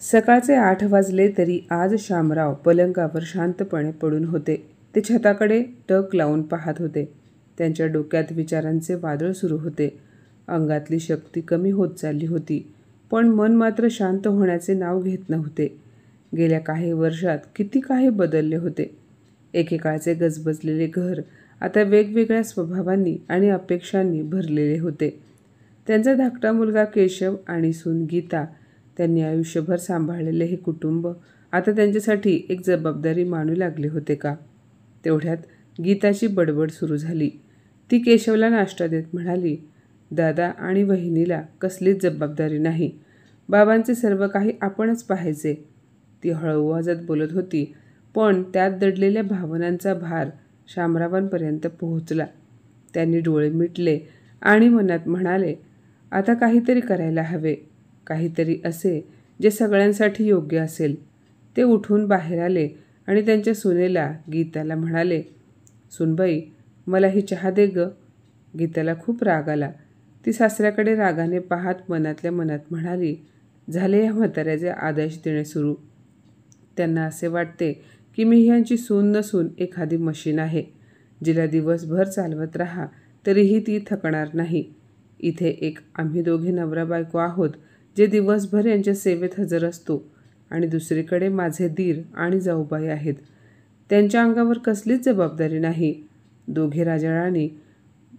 सकाळचे 8 वाजले तरी आज शामराव पलंगावर शांतपणे पडून होते. ते छताकडे टक लावून पाहत होते. त्यांच्या डोक्यात विचारांचे वादळ सुरू होते. अंगातली शक्ती कमी होत चालली होती, पण मन मात्र शांत होण्याचे नाव घेत नव्हते. गेल्या काही वर्षात किती काही बदलले होते. एकेकाळचे गजबजलेले घर आता वेगवेगळ्या स्वभावांनी आणि अपेक्षांनी भरलेले होते. त्यांचा धाकटा मुलगा केशव आणि सून गीता, त्यांनी आयुष्यभर सांभाळलेले हे कुटुंब आता त्यांच्यासाठी एक जबाबदारी मानू लागले होते का? तेवढ्यात गीताची बडबड सुरू झाली. ती केशवला नाश्ता देत म्हणाली, दादा आणि वहिनीला कसलीच जबाबदारी नाही. बाबांचे सर्व काही आपणच पाहायचे. ती हळू आवाजात बोलत होती, पण त्यात दडलेल्या भावनांचा भार शामरावांपर्यंत पोहोचला. त्यांनी डोळे मिटले आणि मनात म्हणाले, आता काहीतरी करायला हवे, काहीतरी असे जे सगळ्यांसाठी योग्य असेल. ते उठून बाहेर आले आणि त्यांच्या सुनेला गीताला म्हणाले, सुनबाई, मला ही चहा दे ग. गीताला खूप राग आला. ती सासऱ्याकडे रागाने पाहत मनातल्या मनात म्हणाली, झाले या म्हाताऱ्याचे आदेश देणे सुरू. त्यांना असे वाटते की मी ह्यांची सून नसून एखादी मशीन आहे, जिला दिवसभर चालवत राहा तरीही ती थकणार नाही. इथे एक आम्ही दोघे नवरा बायको आहोत जे दिवसभर यांच्या सेवेत हजर असतो, आणि दुसरीकडे माझे दीर आणि जाऊबाई आहेत. त्यांच्या अंगावर कसलीच जबाबदारी नाही. दोघे राजाराणी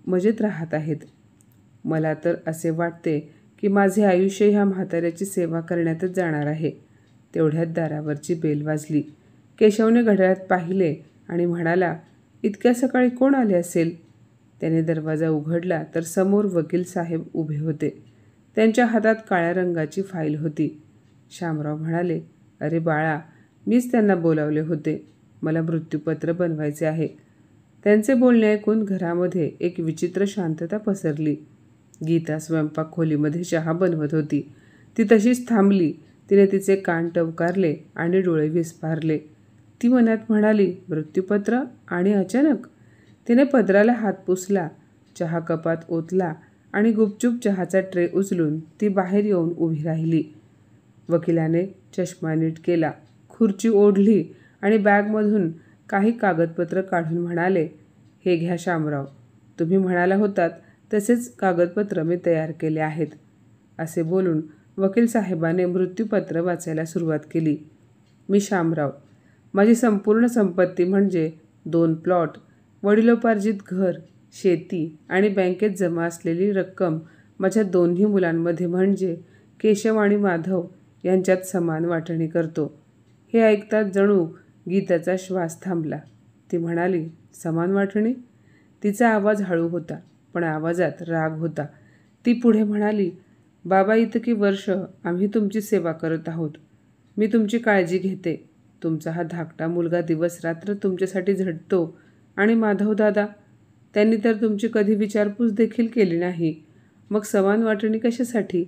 मजेत राहत आहेत. मला तर असे वाटते की माझे आयुष्य ह्या म्हाताऱ्याची सेवा करण्यातच जाणार आहे. तेवढ्यात दारावरची बेल वाजली. केशवने घड्याळात पाहिले आणि म्हणाला, इतक्या सकाळी कोण आले असेल? त्याने दरवाजा उघडला तर समोर वकील साहेब उभे होते. त्यांच्या हातात काळ्या रंगाची फाईल होती. शामराव म्हणाले, अरे बाळा, मीच त्यांना बोलावले होते. मला मृत्यूपत्र बनवायचे आहे. त्यांचे बोलणे ऐकून घरामध्ये एक विचित्र शांतता पसरली. गीता स्वयंपाक खोलीमध्ये चहा बनवत होती. ती तशीच थांबली. तिने तिचे कान टवकारले आणि डोळे विस्फारले. ती मनात म्हणाली, मृत्यूपत्र? आणि अचानक? तिने पदराला हात पुसला, चहा कपात ओतला आणि गुपचूप चहाचा ट्रे उचलून ती बाहेर येऊन उभी राहिली. वकिलाने चष्मा नीट केला, खुर्ची ओढली आणि बॅगमधून काही कागदपत्र काढून म्हणाले, हे घ्या शामराव, तुम्ही म्हणाला होतात तसेच कागदपत्र मी तयार केले आहेत. असे बोलून वकील साहेबाने मृत्यूपत्र वाचायला सुरुवात केली. मी शामराव, माझी संपूर्ण संपत्ती म्हणजे 2 प्लॉट, वडिलोपार्जित घर, शेती आणि बँकेत जमा असलेली रक्कम माझ्या दोन्ही मुलांमध्ये म्हणजे केशव आणि माधव यांच्यात समान वाटणी करतो. हे ऐकताच जणू गीताचा श्वास थांबला. ती म्हणाली, समान वाटणी? तिचा आवाज हळू होता, पण आवाजात राग होता. ती पुढे म्हणाली, बाबा, इतकी वर्ष आम्ही तुमची सेवा करत आहोत. मी तुमची काळजी घेते. तुमचा हा धाकटा मुलगा दिवसरात्र तुमच्यासाठी झटतो. आणि माधव दादा, त्यांनी तर तुमची कधी विचारपूस देखील केली नाही. मग समान वाटणी कशासाठी?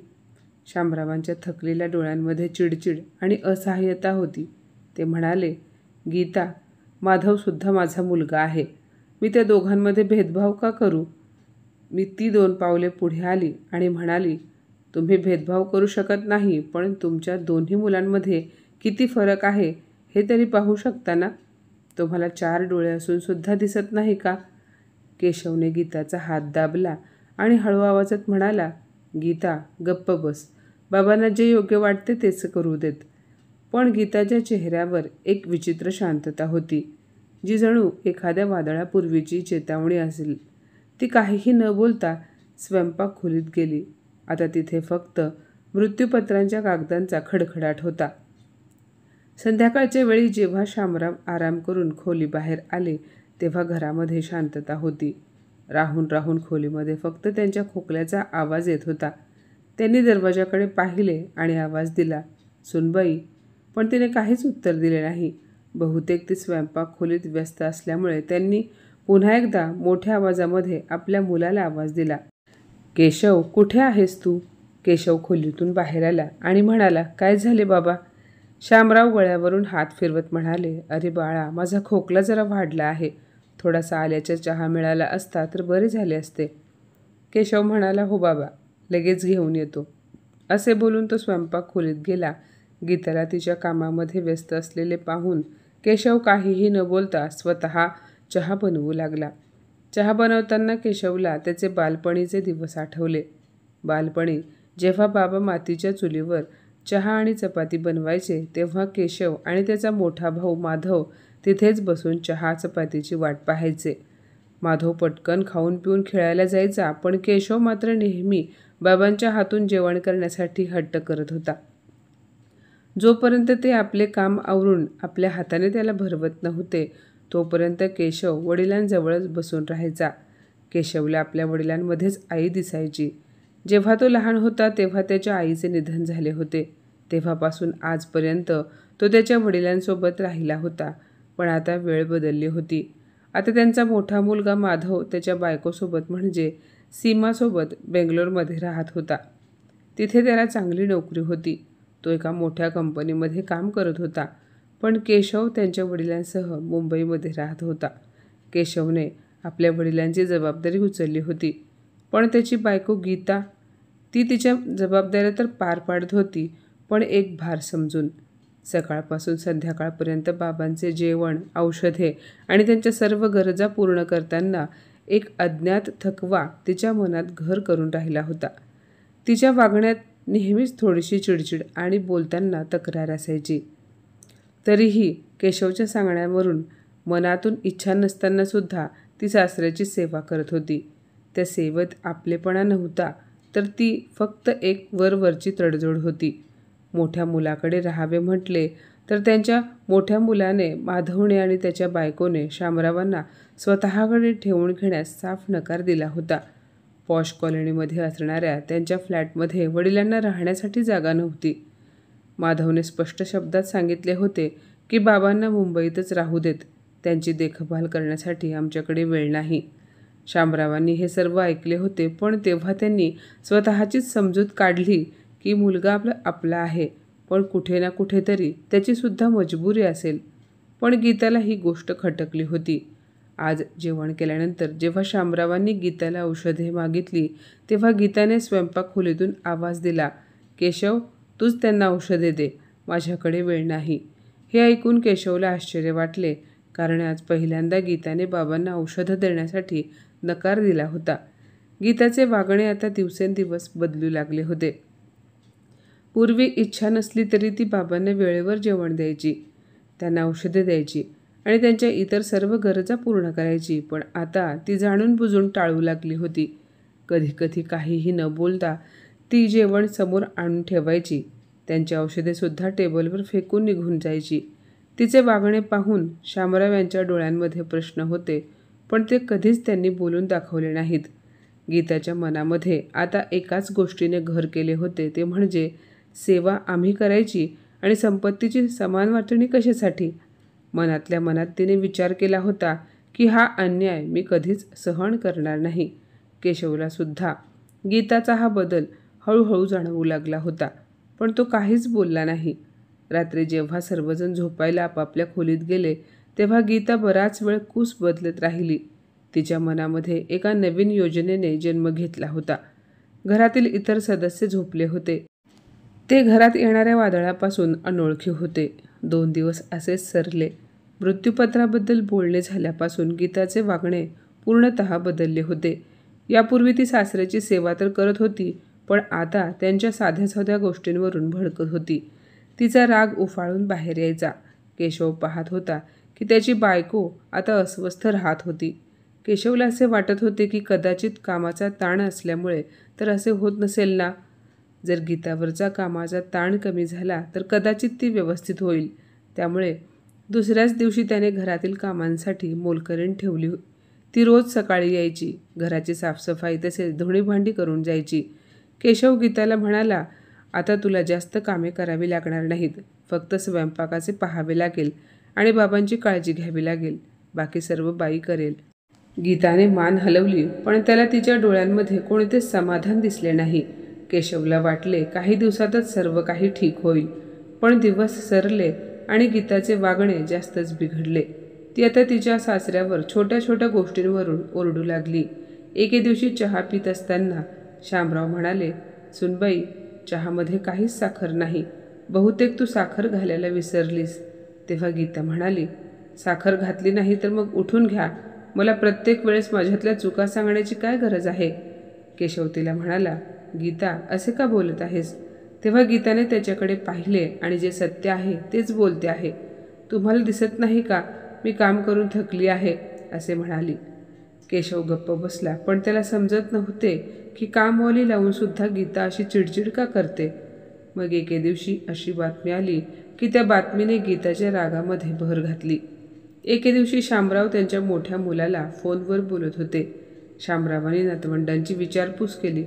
शामरावांच्या थकलेल्या डोळ्यांमध्ये चिडचिड आणि असहाय्यता होती. ते म्हणाले, गीता, माधवसुद्धा माझा मुलगा आहे. मी त्या दोघांमध्ये भेदभाव का करू? ती 2 पावले पुढे आली आणि म्हणाली, तुम्ही भेदभाव करू शकत नाही, पण तुमच्या दोन्ही मुलांमध्ये किती फरक आहे हे तरी पाहू शकता ना? तुम्हाला 4 डोळे असून सुद्धा दिसत नाही का? केशवने गीताचा हात दाबला आणि हळू आवाजात म्हणाला, गीता, गप्प बस. बाबांना जे योग्य वाटते तेच करू देत. पण गीताच्या चेहऱ्यावर एक विचित्र शांतता होती, जी जणू एखाद्या वादळापूर्वीची चेतावणी असेल. ती काहीही न बोलता स्वयंपाक खोलीत गेली. आता तिथे फक्त मृत्यूपत्रांच्या कागदांचा खडखडाट होता. संध्याकाळच्या वेळी जेव्हा शामराव आराम करून खोलीबाहेर आले तेव्हा घरामध्ये शांतता होती. राहून राहून खोलीमध्ये फक्त त्यांच्या खोकल्याचा आवाज येत होता. त्यांनी दरवाजाकडे पाहिले आणि आवाज दिला, सुनबाई, पण तिने काहीच उत्तर दिले नाही. बहुतेक ती स्वयंपाक खोलीत व्यस्त असल्यामुळे त्यांनी पुन्हा एकदा मोठ्या आवाजामध्ये आपल्या मुलाला आवाज दिला, केशव, कुठे आहेस तू? केशव खोलीतून बाहेर आला आणि म्हणाला, काय झाले बाबा? शामराव गळ्यावरून हात फिरवत म्हणाले, अरे बाळा, माझा खोकला जरा वाढला आहे. थोडासा आल्याचा चहा मिळाला असता तर बरे झाले असते. केशव म्हणाला, हो बाबा, लगेच घेऊन येतो. असे बोलून तो स्वयंपाक खोलीत गेला. गीताला तिच्या कामामध्ये व्यस्त असलेले पाहून केशव काहीही न बोलता स्वतः चहा बनवू लागला. चहा बनवताना केशवला त्याचे बालपणीचे दिवस आठवले. बालपणी जेव्हा बाबा मातीच्या चुलीवर चहा आणि चपाती बनवायचे तेव्हा केशव आणि त्याचा मोठा भाऊ माधव तिथेच बसून चहा चपातीची वाट पाहायचे. माधव पटकन खाऊन पिऊन खेळायला जायचा, पण केशव मात्र नेहमी बाबांच्या हातून जेवण करण्यासाठी हट्ट करत होता. जोपर्यंत ते आपले काम आवरून आपल्या हाताने त्याला भरवत नव्हते तोपर्यंत केशव वडिलांजवळच बसून राहायचा. केशवला आपल्या वडिलांमध्येच आई दिसायची. जेव्हा तो लहान होता तेव्हा त्याच्या आईचे निधन झाले होते. तेव्हापासून आजपर्यंत तो त्याच्या वडिलांसोबत राहिला होता. पण आता वेळ बदलली होती. आता त्यांचा मोठा मुलगा माधव त्याच्या बायकोसोबत म्हणजे सीमासोबत बेंगलोरमध्ये राहत होता. तिथे त्याला चांगली नोकरी होती. तो एका मोठ्या कंपनीमध्ये काम करत होता. पण केशव त्यांच्या वडिलांसह मुंबईमध्ये राहत होता. केशवने आपल्या वडिलांची जबाबदारी उचलली होती. पण त्याची बायको गीता, ती तिच्या जबाबदाऱ्या तर पार पाडत होती, पण एक भार समजून. सकाळपासून संध्याकाळपर्यंत बाबांचे जेवण, औषधे आणि त्यांच्या सर्व गरजा पूर्ण करताना एक अज्ञात थकवा तिच्या मनात घर करून राहिला होता. तिच्या वागण्यात नेहमीच थोडीशी चिडचिड आणि बोलताना तक्रार असायची. तरीही केशवच्या सांगण्यावरून मनातून इच्छा नसतानासुद्धा ती सासऱ्याची सेवा करत होती. त्या सेवेत आपलेपणा नव्हता, तर ती फक्त एक वरवरची तडजोड होती. मोठ्या मुलाकडे राहावे म्हटले तर त्यांच्या मोठ्या मुलाने, माधवने आणि त्याच्या बायकोने शामरावांना स्वतःकडे ठेवून घेण्यास साफ नकार दिला होता. पॉश कॉलनीमध्ये असणाऱ्या त्यांच्या फ्लॅटमध्ये वडिलांना राहण्यासाठी जागा नव्हती. माधवने स्पष्ट शब्दात सांगितले होते की बाबांना मुंबईतच राहू देत, त्यांची देखभाल करण्यासाठी आमच्याकडे वेळ नाही. शामरावांनी हे सर्व ऐकले होते, पण तेव्हा त्यांनी स्वतःचीच समजूत काढली की मुलगा आपला आहे, पण कुठे ना कुठेतरी त्याचीसुद्धा मजबुरी असेल. पण गीताला ही गोष्ट खटकली होती. आज जेवण केल्यानंतर जेव्हा शामरावांनी गीताला औषधे मागितली तेव्हा गीताने स्वयंपाकखोलीतून आवाज दिला, केशव, तूच त्यांना औषधे दे, माझ्याकडे वेळ नाही. हे ऐकून केशवला आश्चर्य वाटले, कारण आज पहिल्यांदा गीताने बाबांना औषधं देण्यासाठी नकार दिला होता. गीताचे वागणे आता दिवसेंदिवस बदलू लागले होते. पूर्वी इच्छा नसली तरी ती बाबांना वेळेवर जेवण द्यायची, त्यांना औषधे द्यायची आणि त्यांच्या इतर सर्व गरजा पूर्ण करायची. पण आता ती जाणून बुजून टाळू लागली होती. कधीकधी काहीही न बोलता ती जेवण समोर आणून ठेवायची. त्यांची औषधेसुद्धा टेबलवर फेकून निघून जायची. तिचे वागणे पाहून शामराव यांच्या डोळ्यांमध्ये प्रश्न होते, पण ते कधीच त्यांनी बोलून दाखवले नाहीत. गीताच्या मनामध्ये आता एकाच गोष्टीने घर केले होते, ते म्हणजे सेवा आम्ही करायची आणि संपत्तीची समान वाटणी कशासाठी. मनातल्या मनात तिने विचार केला होता की हा अन्याय मी कधीच सहन करणार नाही. केशवला सुद्धा गीताचा हा बदल हळूहळू जाणवू लागला होता, पण तो काहीच बोलला नाही. रात्री जेव्हा सर्वजण झोपायला आपापल्या खोलीत गेले तेव्हा गीता बराच वेळ कूस बदलत राहिली. तिच्या मनामध्ये एका नवीन योजनेने जन्म घेतला होता. घरातील इतर सदस्य झोपले होते. ते घरात येणाऱ्या वादळापासून अनोळखी होते. 2 दिवस असेच सरले. मृत्यूपत्राबद्दल बोलणे झाल्यापासून गीताचे वागणे पूर्णतः बदलले होते. यापूर्वी ती सासऱ्याची सेवा तर करत होती, पण आता त्यांच्या साध्या साध्या गोष्टींवरून भडकत होती. तिचा राग उफाळून बाहेर यायचा. केशव पाहत होता की त्याची बायको आता अस्वस्थ राहत होती. केशवला असे वाटत होते की कदाचित कामाचा ताण असल्यामुळे तर असे होत नसेल ना. जर गीतावरचा कामाचा ताण कमी झाला तर कदाचित ती व्यवस्थित होईल. त्यामुळे दुसऱ्याच दिवशी त्याने घरातील कामांसाठी मोलकरीण ठेवली. ती रोज सकाळी यायची, घराची साफसफाई तसेच धुणी भांडी करून जायची. केशव गीताला म्हणाला, आता तुला जास्त कामे करावी लागणार नाहीत, फक्त स्वयंपाकाचे पाहावे लागेल आणि बाबांची काळजी घ्यावी लागेल, बाकी सर्व बाई करेल. गीताने मान हलवली, पण त्याला तिच्या डोळ्यांमध्ये कोणतेच समाधान दिसले नाही. केशवला वाटले काही दिवसातच सर्व काही ठीक होईल. पण दिवस सरले आणि गीताचे वागणे जास्तच बिघडले. ती आता तिच्या सासऱ्यावर छोट्या छोट्या गोष्टींवरून ओरडू लागली. एके दिवशी चहा पित असताना शामराव म्हणाले, सुनबाई, चहामध्ये काहीच साखर नाही. बहुतेक तू साखर घालायला विसरलीस. तेव्हा गीता म्हणाली, साखर घातली नाही तर मग उठून घ्या. मला प्रत्येक वेळेस माझ्यातल्या चुका सांगण्याची काय गरज आहे. केशव तिला म्हणाला, गीता असे का बोलत आहेस. तेव्हा गीताने त्याच्याकडे पाहिले आणि जे सत्य आहे तेच बोलते आहे. तुम्हाला दिसत नाही का मी काम करून थकली आहे असे म्हणाली. केशव गप्प बसला, पण त्याला समजत नव्हते की कामवाली लावून सुद्धा गीता अशी चिडचिड का करते. मग एके दिवशी अशी बातमी आली की त्या बातमीने गीताच्या रागामध्ये भर घातली. एके दिवशी शामराव त्यांच्या मोठ्या मुलाला फोनवर बोलत होते. शामरावांनी नातवंडांची विचारपूस केली.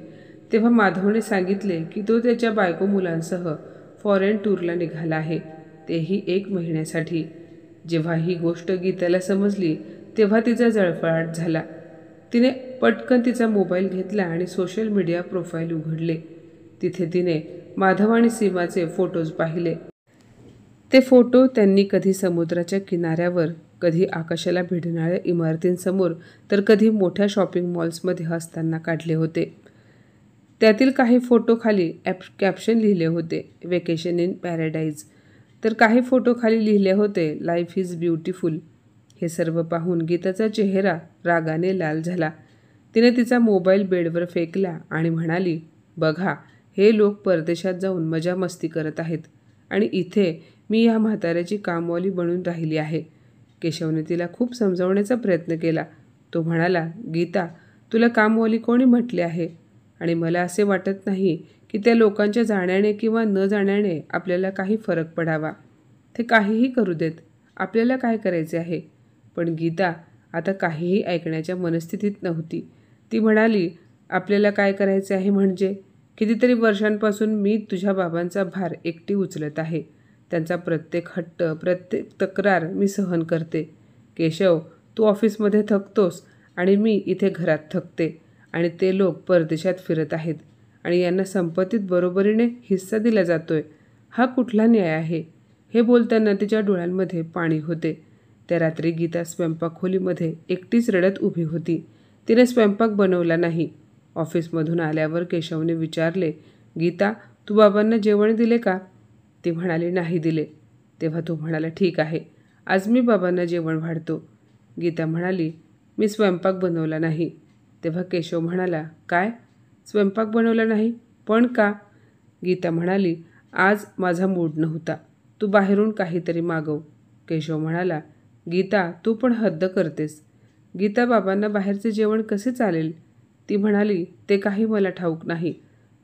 तेव्हा माधवने सांगितले की तो त्याच्या बायको मुलांसह फॉरेन टूरला निघाला आहे, तेही 1 महिन्यासाठी. जेव्हा ही गोष्ट गीताला समजली तेव्हा तिचा जळफळाट झाला. तिने पटकन तिचा मोबाईल घेतला आणि सोशल मीडिया प्रोफाईल उघडले. तिथे तिने माधव आणि सीमाचे फोटोज पाहिले. ते फोटो त्यांनी कधी समुद्राच्या किनाऱ्यावर, कधी आकाशाला भिडणाऱ्या इमारतींसमोर, तर कधी मोठ्या शॉपिंग मॉल्समध्ये असताना काढले होते. त्यातील काही फोटो खाली कॅप्शन लिहिले होते, वेकेशन इन पॅराडाईज, तर काही फोटो खाली लिहिले होते, लाईफ इज ब्युटिफुल. हे सर्व पाहून गीताचा चेहरा रागाने लाल झाला. तिने तिचा मोबाईल बेडवर फेकला आणि म्हणाली, बघा, हे लोक परदेशात जाऊन मजा मस्ती करत आहेत आणि इथे मी या म्हाताऱ्याची कामवाली बनून राहिली आहे. केशवने तिला खूप समजावण्याचा प्रयत्न केला. तो म्हणाला, गीता, तुला कामवाली कोणी म्हटले आहे. आणि मला असे वाटत नाही की त्या लोकांच्या जाण्याने किंवा न जाण्याने आपल्याला काही फरक पडावा. ते काहीही करू देत, आपल्याला काय करायचे आहे. पण गीता आता काहीही ऐकण्याच्या मनस्थितीत नव्हती. ती म्हणाली, आपल्याला काय करायचे आहे म्हणजे? कितीतरी वर्षांपासून मी तुझ्या बाबांचा भार एकटी उचलत आहे. त्यांचा प्रत्येक हट्ट, प्रत्येक तक्रार मी सहन करते. केशव, तू ऑफिसमध्ये थकतोस आणि मी इथे घरात थकते आणि ते लोक परदेशात फिरत आहेत आणि यांना संपत्तीत बरोबरीने हिस्सा दिला जातोय. हा कुठला न्याय आहे. हे बोलताना तिच्या डोळ्यांमध्ये पाणी होते. त्या रात्री गीता स्वयंपाकखोलीमध्ये एकटीच रडत उभी होती. तिने स्वयंपाक बनवला नाही. ऑफिसमधून आल्यावर केशवने विचारले, गीता, तू बाबांना जेवण दिले का. ती म्हणाली, नाही दिले. तेव्हा तो म्हणाला, ठीक आहे, आज मी बाबांना जेवण वाढतो. गीता म्हणाली, मी स्वयंपाक बनवला नाही. तेव्हा केशव म्हणाला, काय, स्वयंपाक बनवला नाही, पण का. गीता म्हणाली, आज माझा मूड नव्हता, तू बाहेरून काहीतरी मागव. केशव म्हणाला, गीता, तू पण हद्द करतेस. गीता, बाबांना बाहेरचे जेवण कसे चालेल. ती म्हणाली, ते काही मला ठाऊक नाही.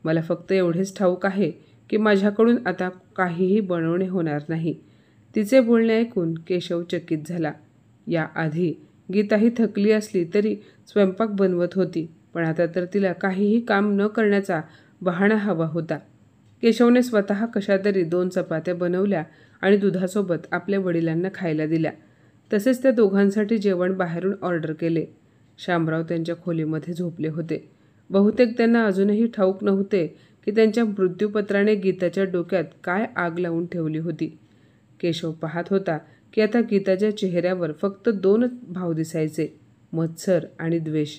मला फक्त एवढेच ठाऊक आहे की माझ्याकडून आता काहीही बनवणे होणार नाही. तिचे बोलणे ऐकून केशव चकित झाला. याआधी गीताही थकली असली तरी स्वयंपाक बनवत होती, पण आता तर तिला काहीही काम न करण्याचा बहाणा हवा होता. केशवने स्वतः कशातरी 2 चपात्या बनवल्या आणि दुधासोबत आपल्या वडिलांना खायला दिल्या. तसेच त्या दोघांसाठी जेवण बाहेरून ऑर्डर केले. शामराव त्यांच्या खोलीमध्ये झोपले होते. बहुतेक त्यांना अजूनही ठाऊक नव्हते की त्यांच्या मृत्यूपत्राने गीताच्या डोक्यात काय आग लावून ठेवली होती. केशव पाहत होता की आता गीताच्या चेहऱ्यावर फक्त 2 भाव दिसायचे, मत्सर आणि द्वेष.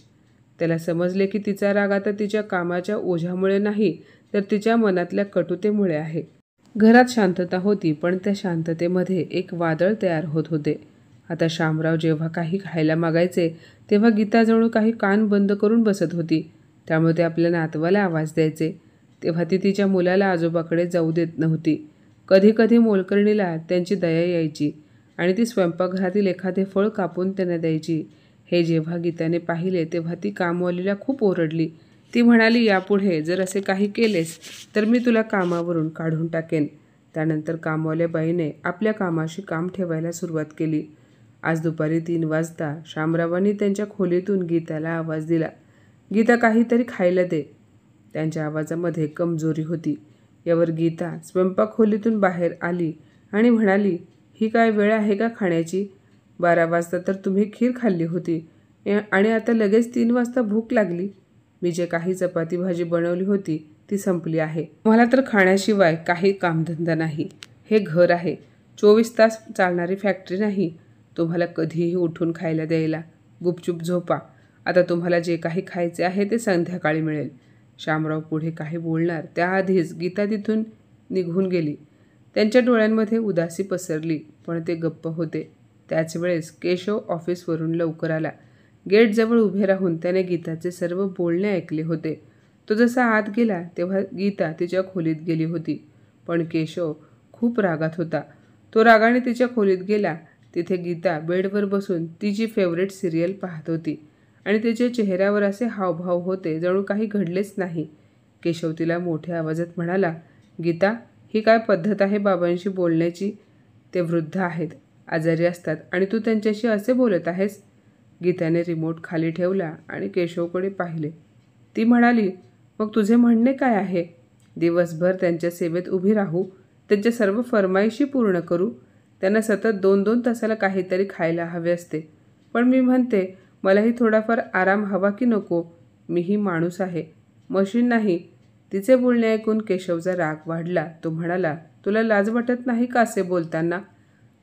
त्याला समजले की तिचा राग आता तिच्या कामाच्या ओझ्यामुळे नाही, तर तिच्या मनातल्या कटुतेमुळे आहे. घरात शांतता होती, पण त्या शांततेमध्ये एक वादळ तयार होत होते. आता शामराव जेव्हा काही खायला मागायचे तेव्हा गीता जणू काही कान बंद करून बसत होती. त्यामुळे ते आपल्या नातवाला आवाज द्यायचे. तेव्हा ती तिच्या मुलाला आजोबाकडे जाऊ देत नव्हती. कधी कधी मोलकरणीला त्यांची दया यायची आणि ती स्वयंपाकघरातील एखादे फळ कापून त्यांना द्यायची. हे जेव्हा गीताने पाहिले तेव्हा ती कामवालीला खूप ओरडली. ती म्हणाली, यापुढे जर असे काही केलेस तर मी तुला कामावरून काढून टाकेन. त्यानंतर कामवाल्या बाईने आपल्या कामाशी काम ठेवायला सुरुवात केली. आज दुपारी 3 वाजता शामरावांनी त्यांच्या खोलीतून गीताला आवाज दिला, गीता, काहीतरी खायला दे. त्यांच्या आवाजामध्ये कमजोरी होती. यावर गीता स्वयंपाकखोलीतून बाहेर आली आणि म्हणाली, ही काय वेळ आहे का खाण्याची. 12 वाजता तर तुम्ही खीर खाल्ली होती आणि आता लगेच 3 वाजता भूक लागली. मी जे काही चपाती भाजी बनवली होती ती संपली आहे. मला तर खाण्याशिवाय काही कामधंदा नाही. हे घर आहे, 24 तास चालणारी फॅक्टरी नाही तुम्हाला कधीही उठून खायला द्यायला. गुपचूप झोपा. आता तुम्हाला जे काही खायचे आहे ते संध्याकाळी मिळेल. शामराव पुढे काही बोलणार त्याआधीच गीता तिथून निघून गेली. त्यांच्या डोळ्यांमध्ये उदासी पसरली, पण ते गप्प होते. त्याच वेळेस केशव ऑफिसवरून लवकर आला. गेटजवळ उभे राहून त्याने गीताचे सर्व बोलणे ऐकले होते. तो जसा आत गेला तेव्हा गीता तिच्या खोलीत गेली होती. पण केशव खूप रागात होता. तो रागाने तिच्या खोलीत गेला. तिथे गीता बेडवर बसून तिची फेवरेट सिरियल पाहत होती आणि तिच्या चेहऱ्यावर असे हावभाव होते जणू काही घडलेच नाही. केशव तिला मोठ्या आवाजात म्हणाला, गीता, ही काय पद्धत आहे बाबांशी बोलण्याची? ते वृद्ध आहेत, आजारी असतात आणि तू त्यांच्याशी असे बोलत आहेस? गीताने रिमोट खाली ठेवला आणि केशवकडे पाहिले. ती म्हणाली, मग तुझे म्हणणे काय आहे? दिवसभर त्यांच्या सेवेत उभी राहू, त्यांच्या सर्व फरमाईशी पूर्ण करू, त्यांना सतत 2-2 तासाला काहीतरी खायला हवे असते. पण मी म्हणते, मलाही थोडाफार आराम हवा की नको? मीही माणूस आहे, मशीन नाही. तिचे बोलणे ऐकून केशवचा राग वाढला. तो म्हणाला, तुला लाज वाटत नाही का असे बोलताना?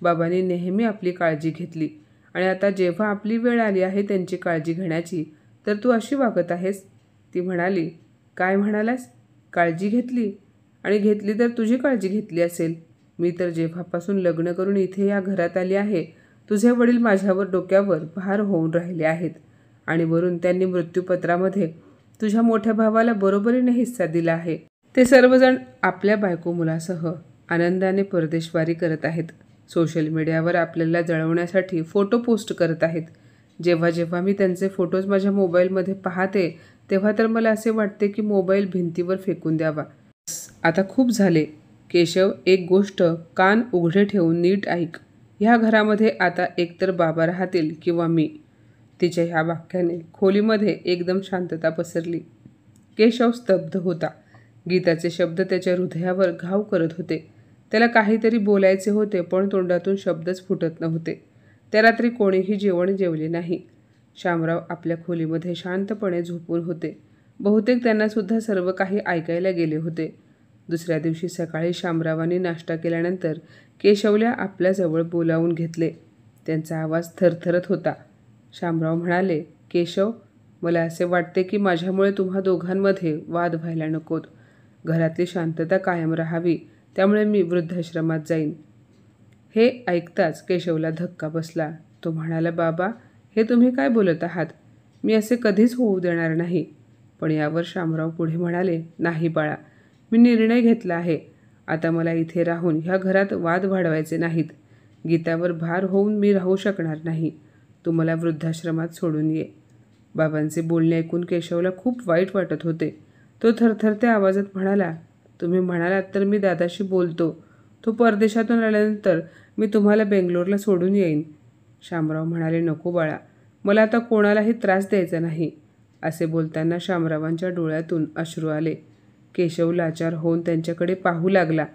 बाबांनी नेहमी आपली काळजी घेतली आणि आता जेव्हा आपली वेळ आली आहे त्यांची काळजी घेण्याची, तर तू अशी वागत आहेस. ती म्हणाली, काय म्हणालास? काळजी घेतली? आणि घेतली तर तुझी काळजी घेतली असेल. मी तर जेव्हापासून लग्न करून इथे या घरात आली आहे, तुझे वडील माझ्यावर डोक्यावर भार होऊन राहिले आहेत आणि वरून त्यांनी मृत्यूपत्रामध्ये तुझ्या मोठ्या भावाला बरोबरीने हिस्सा दिला आहे. ते सर्वजण आपल्या बायको मुलासह आनंदाने परदेशवारी करत आहेत. सोशल मीडियावर आपल्याला जळवण्यासाठी फोटो पोस्ट करत आहेत. जेव्हा जेव्हा मी त्यांचे फोटोज माझ्या मोबाईलमध्ये पाहते तेव्हा तर मला असे वाटते की मोबाईल भिंतीवर फेकून द्यावा. आता खूप झाले. केशव, एक गोष्ट कान उघडे ठेवून नीट ऐक. ह्या घरामध्ये आता एकतर बाबा राहतील किंवा मी. तिच्या ह्या वाक्याने खोलीमध्ये एकदम शांतता पसरली. केशव स्तब्ध होता. गीताचे शब्द त्याच्या हृदयावर घाव करत होते. त्याला काहीतरी बोलायचे होते पण तोंडातून शब्दच फुटत नव्हते. त्या रात्री कोणीही जेवण जेवले नाही. शामराव आपल्या खोलीमध्ये शांतपणे झोपून होते. बहुतेक त्यांना सुद्धा सर्व काही ऐकायला गेले होते. दुसऱ्या दिवशी सकाळी शामरावांनी नाश्ता केल्यानंतर केशवला आपल्याजवळ बोलावून घेतले. त्यांचा आवाज थरथरत होता. शामराव म्हणाले, केशव, मला असे वाटते की माझ्यामुळे तुम्हा दोघांमध्ये वाद व्हायला नकोत. घरातली शांतता कायम राहावी, त्यामुळे मी वृद्धाश्रमात जाईन. हे ऐकताच केशवला धक्का बसला. तो म्हणाला, बाबा, हे तुम्ही काय बोलत आहात? मी असे कधीच होऊ देणार नाही. पण यावर शामराव पुढे म्हणाले, नाही बाळा, मी निर्णय घेतला आहे. आता मला इथे राहून ह्या घरात वाद वाढवायचे नाहीत. गीतावर भार होऊन मी राहू शकणार नाही. तू मला वृद्धाश्रमात सोडून ये. बाबांचे बोलणे ऐकून केशवला खूप वाईट वाटत होते. तो थरथरत्या आवाजात म्हणाला, तुम्ही म्हणालात तर मी दादाशी बोलतो. तो परदेशातून आल्यानंतर मी तुम्हाला बेंगलोरला सोडून येईन. शामराव म्हणाले, नको बाळा, मला आता कोणालाही त्रास द्यायचा नाही. असे बोलताना शामरावांच्या डोळ्यातून अश्रू आले. केशव लाचार होऊन त्यांच्याकडे पाहू लागला.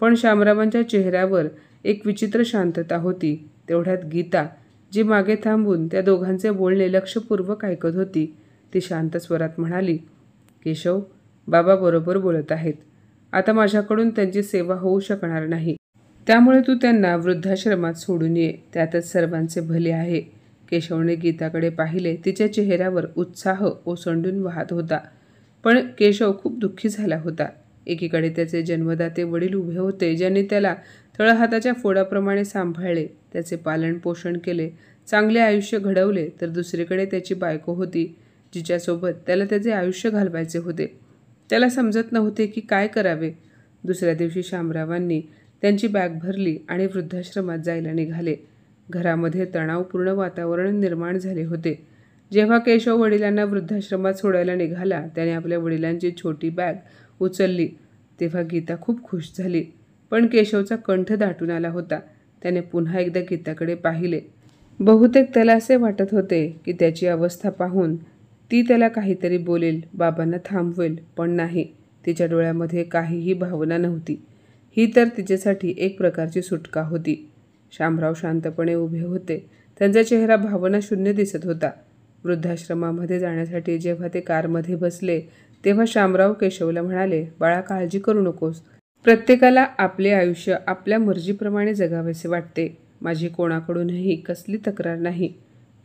पण शामरावांच्या चेहऱ्यावर एक विचित्र शांतता होती. तेवढ्यात गीता, जी मागे थांबून त्या दोघांचे बोलणे लक्षपूर्वक ऐकत होती, ती शांत स्वरात म्हणाली, केशव, बाबा बरोबर बोलत आहेत. आता माझ्याकडून त्यांची सेवा होऊ शकणार नाही. त्यामुळे तू त्यांना वृद्धाश्रमात सोडून ये. त्यातच सर्वांचे भले आहे. केशवने गीताकडे पाहिले. तिच्या चेहऱ्यावर उत्साह ओसंडून वाहत होता. पण केशव खूप दुःखी झाला होता. एकीकडे त्याचे जन्मदाते वडील उभे होते, ज्यांनी त्याला तळहाताच्या फोडाप्रमाणे सांभाळले, त्याचे पालन पोषण केले, चांगले आयुष्य घडवले. तर दुसरीकडे त्याची बायको होती, जिच्यासोबत त्याला त्याचे आयुष्य घालवायचे होते. त्याला समजत नव्हते की काय करावे. दुसऱ्या दिवशी शामरावांनी त्यांची बॅग भरली आणि वृद्धाश्रमात जायला निघाले. घरामध्ये तणावपूर्ण वातावरण निर्माण झाले होते. जेव्हा केशव वडिलांना वृद्धाश्रमात सोडायला निघाला, त्याने आपल्या वडिलांची छोटी बॅग उचलली. तेव्हा गीता खूप खुश झाली. पण केशवचा कंठ दाटून आला होता. त्याने पुन्हा एकदा गीताकडे पाहिले. बहुतेक त्याला असे वाटत होते की त्याची अवस्था पाहून ती त्याला काहीतरी बोलेल, बाबांना थांबवेल. पण नाही, तिच्या डोळ्यामध्ये काहीही भावना नव्हती. ही तर तिच्यासाठी एक प्रकारची सुटका होती. शामराव शांतपणे उभे होते. त्यांचा चेहरा भावनाशून्य दिसत होता. वृद्धाश्रमामध्ये जाण्यासाठी जेव्हा ते कारमध्ये बसले तेव्हा शामराव केशवला म्हणाले, बाळा, काळजी करू नकोस. प्रत्येकाला आपले आयुष्य आपल्या मर्जीप्रमाणे जगावेसे वाटते. माझी कोणाकडूनही कसली तक्रार नाही.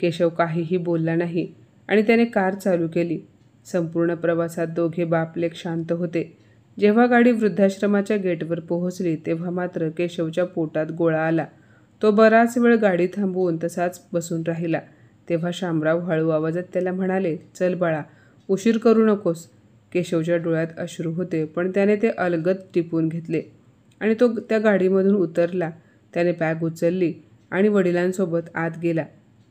केशव काहीही बोलला नाही आणि त्याने कार चालू केली. संपूर्ण प्रवासात दोघे बापलेक शांत होते. जेव्हा गाडी वृद्धाश्रमाच्या गेटवर पोहोचली तेव्हा मात्र केशवच्या पोटात गोळा आला. तो बराच वेळ गाडी थांबवून तसाच बसून राहिला. तेव्हा शामराव हळू आवाजात त्याला म्हणाले, चल बाळा, उशीर करू नकोस. केशवच्या डोळ्यात अश्रू होते, पण त्याने ते अलगद टिपून घेतले आणि तो त्या गाडीमधून उतरला. त्याने बॅग उचलली आणि वडिलांसोबत आत गेला.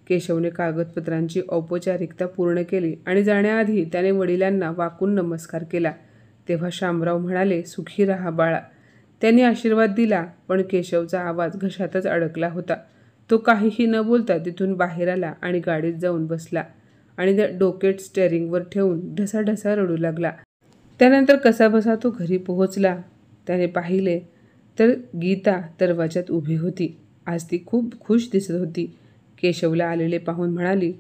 केशवने कागदपत्रांची औपचारिकता पूर्ण केली आणि जाण्याआधी त्याने वडिलांना वाकून नमस्कार केला. तेव्हा शामराव म्हणाले, सुखी राहा बाळा. त्यांनी आशीर्वाद दिला, पण केशवचा आवाज घशातच अडकला होता. तो काहीही न बोलता तिथून बाहेर आला आणि गाडीत जाऊन बसला आणि त्या डोकेट स्टेअरिंगवर ठेवून ढसाढसा रडू लागला. त्यानंतर कसाबसा तो घरी पोहोचला. त्याने पाहिले तर गीता दरवाजात उभी होती. आज ती खूप खुश दिसत होती. केशवला आलेले पाहून म्हणाली,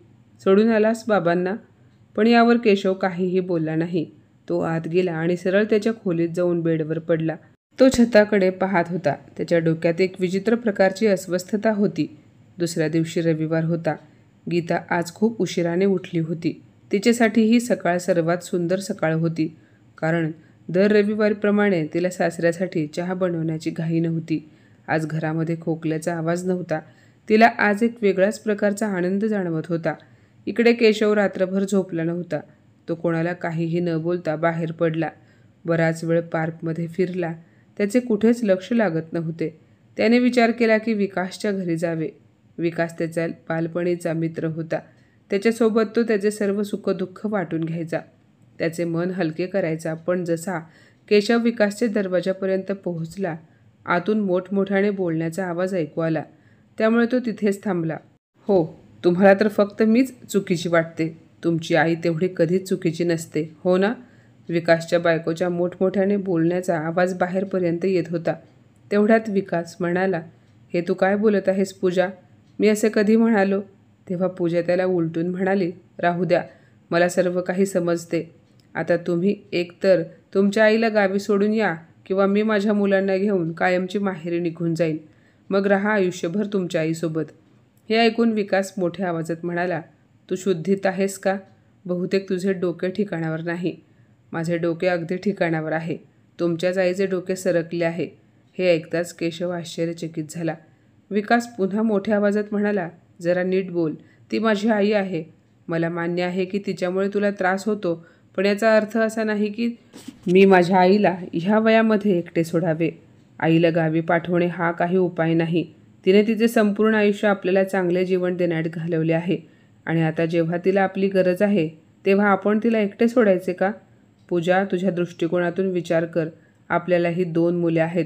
सोडून आलास बाबांना? पण यावर केशव काहीही बोलला नाही. तो आत गेला आणि सरळ त्याच्या खोलीत जाऊन बेडवर पडला. तो छताकडे पाहत होता. त्याच्या डोक्यात एक विचित्र प्रकारची अस्वस्थता होती. दुसऱ्या दिवशी रविवार होता. गीता आज खूप उशिराने उठली होती. तिच्यासाठी ही सकाळ सर्वात सुंदर सकाळ होती, कारण दर रविवारीप्रमाणे तिला सासऱ्यासाठी चहा बनवण्याची घाई नव्हती. आज घरामध्ये खोकल्याचा आवाज नव्हता. तिला आज एक वेगळ्याच प्रकारचा आनंद जाणवत होता. इकडे केशव रात्रभर झोपला नव्हता. तो कोणाला काहीही न बोलता बाहेर पडला. बराच वेळ पार्कमध्ये फिरला. त्याचे कुठेच लक्ष लागत नव्हते. त्याने विचार केला की विकासच्या घरी जावे. विकास त्याचा बालपणीचा मित्र होता. त्याच्यासोबत तो त्याचे सर्व सुखदुःख वाटून घ्यायचा, त्याचे मन हलके करायचा. पण जसा केशव विकासच्या दरवाजापर्यंत पोहोचला, आतून मोठमोठ्याने बोलण्याचा आवाज ऐकू आला. त्यामुळे तो तिथेच थांबला. हो, तुम्हाला तर फक्त मीच चुकीची वाटते. तुमची आई तेवढी कधीच चुकीची नसते, हो ना? विकासच्या बायकोच्या मोठमोठ्याने बोलण्याचा आवाज बाहेरपर्यंत येत होता. तेवढ्यात विकास म्हणाला, हे तू काय बोलत आहेस पूजा? मी असे कधी म्हणालो? तेव्हा पूजा त्याला उलटून म्हणाली, राहू द्या, मला सर्व काही समजते. आता तुम्ही एकतर तुमच्या आईला गावी सोडून या किंवा मी माझ्या मुलांना घेऊन कायमची माहेरी निघून जाईन. मग राहा आयुष्यभर तुमच्या आईसोबत. हे ऐकून विकास मोठ्या आवाजात म्हणाला, तू शुद्धीत आहेस का? बहुतेक तुझे डोके ठिकाणावर नाही. माझे डोके अगदी ठिकाणावर आहे. तुमच्याच आईचे डोके सरकले आहे. हे ऐकताच केशव आश्चर्यचकित झाला. विकास पुन्हा मोठ्या आवाजात म्हणाला, जरा नीट बोल. ती माझी आई आहे. मला मान्य आहे की तिच्यामुळे तुला त्रास होतो, पण याचा अर्थ असा नाही की मी माझ्या आईला ह्या वयामध्ये एकटे सोडावे. आईला गावी पाठवणे हा काही उपाय नाही. तिने तिचे संपूर्ण आयुष्य आपल्याला चांगले जीवन देण्यात घालवले आहे आणि आता जेव्हा तिला आपली गरज आहे तेव्हा आपण तिला एकटे सोडायचे का? पूजा, तुझ्या दृष्टिकोनातून विचार कर. आपल्यालाही 2 मुले आहेत.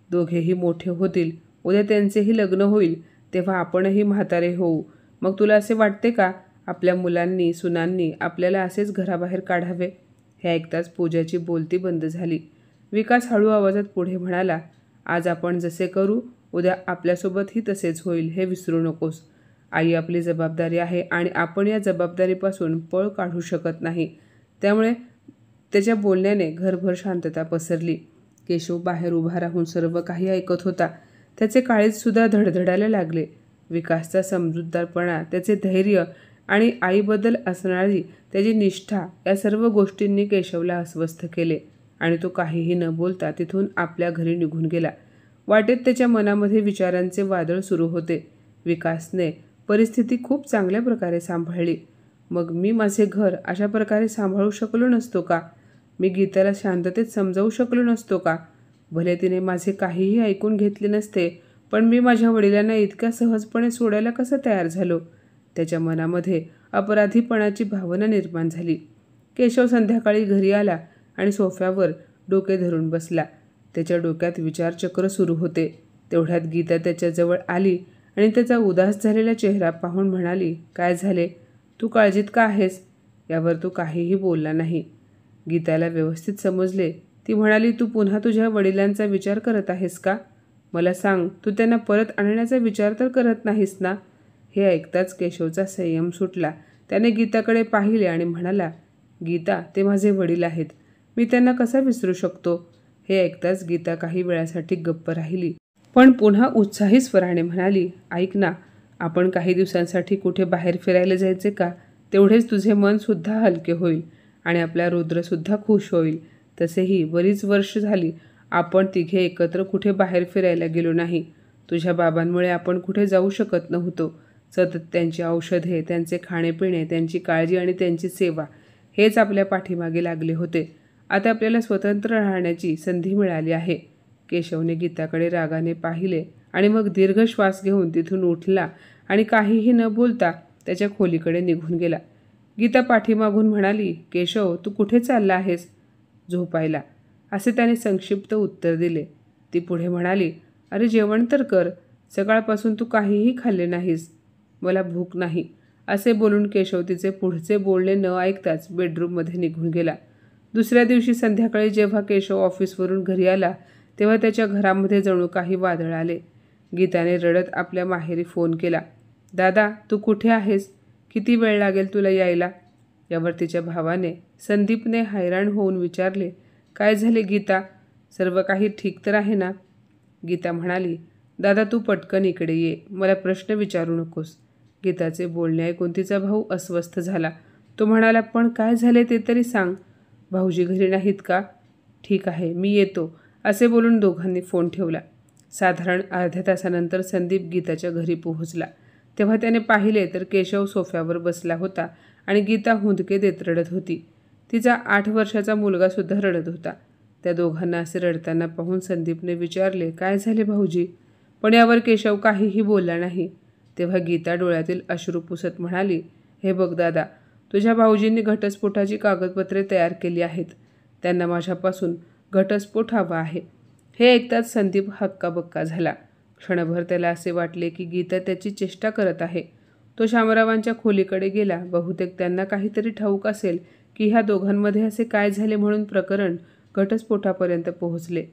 दोघेही मोठे होतील. उद्या त्यांचेही लग्न होईल. तेव्हा आपणही म्हातारे होऊ. मग तुला असे वाटते का आपल्या मुलांनी सुनांनी आपल्याला असेच घराबाहेर काढावे? हे ऐकताच पूजाची बोलती बंद झाली. विकास हळू आवाजात पुढे म्हणाला, आज आपण जसे करू उद्या आपल्यासोबतही तसेच होईल, हे विसरू नकोस. आई आपली जबाबदारी आहे आणि आपण या जबाबदारीपासून पळ काढू शकत नाही. त्यामुळे त्याच्या बोलण्याने घरभर शांतता पसरली. केशव बाहेर उभा राहून सर्व काही ऐकत होता. त्याचे काळीजसुद्धा धडधडायला लागले. विकासचा समजूतदारपणा, त्याचे धैर्य आणि आईबद्दल असणारी त्याची निष्ठा या सर्व गोष्टींनी केशवला अस्वस्थ केले आणि तो काहीही न बोलता तिथून आपल्या घरी निघून गेला. वाटेत त्याच्या मनामध्ये विचारांचे वादळ सुरू होते. विकासने परिस्थिती खूप चांगल्या प्रकारे सांभाळली. मग मी माझे घर अशा प्रकारे सांभाळू शकलो नसतो का? मी गीताला शांततेत समजावू शकलो नसतो का? भले तिने माझे काहीही ऐकून घेतले नसते, पण मी माझ्या वडिलांना इतक्या सहजपणे सोडायला कसं तयार झालो? त्याच्या मनामध्ये अपराधीपणाची भावना निर्माण झाली. केशव संध्याकाळी घरी आला आणि सोफ्यावर डोके धरून बसला. त्याच्या डोक्यात विचारचक्र सुरू होते. तेवढ्यात गीता त्याच्याजवळ आली आणि त्याचा उदास झालेला चेहरा पाहून म्हणाली, काय झाले? तू काळजीत का आहेस? यावर तो काहीही बोलला नाही. गीताला व्यवस्थित समजले. ती म्हणाली, तू पुन्हा तुझ्या वडिलांचा विचार करत आहेस का? मला सांग, तू त्यांना परत आणण्याचा विचार तर करत नाहीस ना? हे ऐकताच केशवचा संयम सुटला. त्याने गीताकडे पाहिले आणि म्हणाला, गीता, ते माझे वडील आहेत. मी त्यांना कसा विसरू शकतो? हे ऐकताच गीता काही वेळासाठी गप्प राहिली, पण पुन्हा उत्साही स्वराने म्हणाली, ऐक ना, आपण काही दिवसांसाठी कुठे बाहेर फिरायला जायचे का? तेवढेच तुझे मन सुद्धा हलके होईल आणि आपला रुद्रसुद्धा खुश होईल. तसेही बरीच वर्ष झाली आपण तिघे एकत्र कुठे बाहेर फिरायला गेलो नाही. तुझ्या बाबांमुळे आपण कुठे जाऊ शकत नव्हतो. सतत त्यांची औषधे, त्यांचे खाणेपिणे, त्यांची काळजी आणि त्यांची सेवा हेच आपल्या पाठीमागे लागले होते. आता आपल्याला स्वतंत्र राहण्याची संधी मिळाली आहे. केशवने गीताकडे रागाने पाहिले आणि मग दीर्घ श्वास घेऊन तिथून उठला आणि काहीही न बोलता त्याच्या खोलीकडे निघून गेला. गीता पाठीमागून म्हणाली, केशव, तू कुठे चालला आहेस? झोपायला, असे त्याने संक्षिप्त उत्तर दिले. ती पुढे म्हणाली, अरे जेवण तर कर. सकाळपासून तू काहीही खाल्ले नाहीस. मला भूक नाही, असे बोलून केशव तिचे पुढचे बोलणे न ऐकताच बेडरूममध्ये निघून गेला. दुसऱ्या दिवशी संध्याकाळी जेव्हा केशव ऑफिसवरून घरी आला तेव्हा त्याच्या घरामध्ये जणू काही वादळ आले. गीताने रडत आपल्या माहेरी फोन केला. दादा, तू कुठे आहेस? किती वेळ लागेल तुला यायला? यावर तिच्या भावाने संदीपने हैराण होऊन विचारले, काय झाले गीता? सर्व काही ठीक तर आहे ना? गीता म्हणाली, दादा तू पटकन इकडे ये, मला प्रश्न विचारू नकोस. गीताचे बोलणे ऐकून तिचा भाऊ अस्वस्थ झाला. तो म्हणाला, पण काय झाले ते तरी सांग. भाऊजी घरी नाहीत का? ठीक आहे, मी येतो, असे बोलून दोघांनी फोन ठेवला. साधारण अर्ध्या तासानंतर संदीप गीताच्या घरी पोहोचला. तेव्हा त्याने पाहिले तर केशव सोफ्यावर बसला होता आणि गीता हुंदके देत रडत होती. तिचा 8 वर्षाचा मुलगासुद्धा रडत होता. त्या दोघांना असे रडताना पाहून संदीपने विचारले, काय झाले भाऊजी? पण यावर केशव काहीही बोलला नाही. तेव्हा गीता डोळ्यातील अश्रू पुसत म्हणाली, हे बघ दादा, तुझ्या भाऊजींनी घटस्फोटाची कागदपत्रे तयार केली आहेत. त्यांना माझ्यापासून घटस्फोट हवा आहे. हे ऐकताच संदीप हक्काबक्का झाला. क्षणभर त्याला असे वाटले की गीता त्याची चेष्टा करत आहे. तो शामरावांच्या खोलीकडे गेला. बहुतेक त्यांना काहीतरी ठाऊक असेल की ह्या दोघांमध्ये असे काय झाले म्हणून प्रकरण घटस्फोटापर्यंत पोहोचले.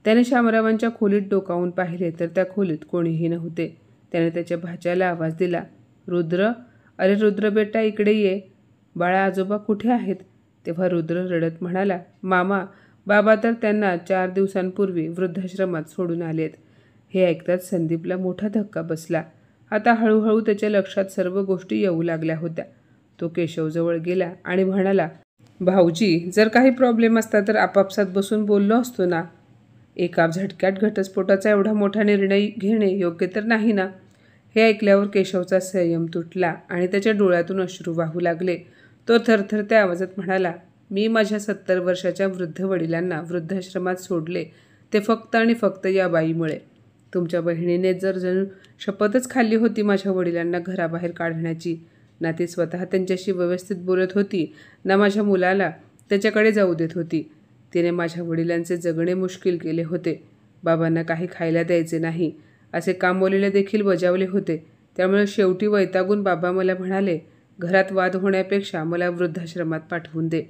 त्याने शामरावांच्या खोलीत डोकावून पाहिले तर त्या खोलीत कोणीही नव्हते. त्याने त्याच्या भाच्याला आवाज दिला, रुद्र, अरे रुद्र बेटा, इकडे ये. बाळा, आजोबा कुठे आहेत? तेव्हा रुद्र रडत म्हणाला, मामा, बाबा तर त्यांना 4 दिवसांपूर्वी वृद्धाश्रमात सोडून आलेत. हे ऐकताच संदीपला मोठा धक्का बसला. आता हळूहळू त्याच्या लक्षात सर्व गोष्टी येऊ लागल्या होत्या. तो केशवजवळ गेला आणि म्हणाला, भाऊजी, जर काही प्रॉब्लेम असता तर आपापसात बसून बोललो असतो ना. एका झटक्यात घटस्फोटाचा एवढा मोठा निर्णय घेणे योग्य तर नाही ना. हे ऐकल्यावर केशवचा संयम तुटला आणि त्याच्या डोळ्यातून अश्रू वाहू लागले. तो थरथरत्या आवाजात म्हणाला, मी माझ्या 70 वर्षाच्या वृद्ध वडिलांना वृद्धाश्रमात सोडले ते फक्त आणि फक्त या बाईमुळे. तुमच्या बहिणीने जणू शपथच खाल्ली होती माझ्या वडिलांना घराबाहेर काढण्याची. ना ती स्वतः त्यांच्याशी व्यवस्थित बोलत होती, ना माझ्या मुलाला त्याच्याकडे जाऊ देत होती. तिने माझ्या वडिलांचे जगणे मुश्किल केले होते. बाबांना काही खायला द्यायचे नाही असे कामवालीला देखील बजावले होते. त्यामुळे शेवटी वैतागून बाबा मला म्हणाले, घरात वाद होण्यापेक्षा मला वृद्धाश्रमात पाठवून दे.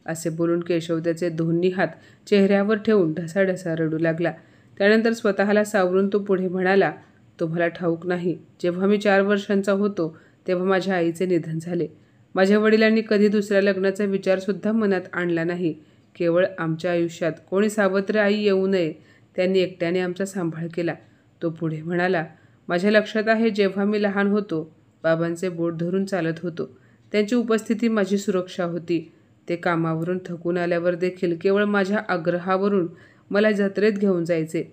असे बोलून केशव त्याचे दोन्ही हात चेहऱ्यावर ठेवून ढसाढसा रडू लागला. त्यानंतर स्वतःला सावरून तो पुढे म्हणाला, तुम्हाला ठाऊक नाही, जेव्हा मी 4 वर्षांचा होतो तेव्हा माझ्या आईचे निधन झाले. माझ्या वडिलांनी कधी दुसऱ्या लग्नाचा विचारसुद्धा मनात आणला नाही. केवळ आमच्या आयुष्यात कोणी सावत्र आई येऊ नये, त्यांनी एकट्याने आमचा सांभाळ केला. तो पुढे म्हणाला, माझ्या लक्षात आहे, जेव्हा मी लहान होतो बाबांचे बोट धरून चालत होतो. त्यांची उपस्थिती माझी सुरक्षा होती. ते कामावरून थकून आल्यावर देखील केवळ माझ्या आग्रहावरून मला जत्रेत घेऊन जायचे.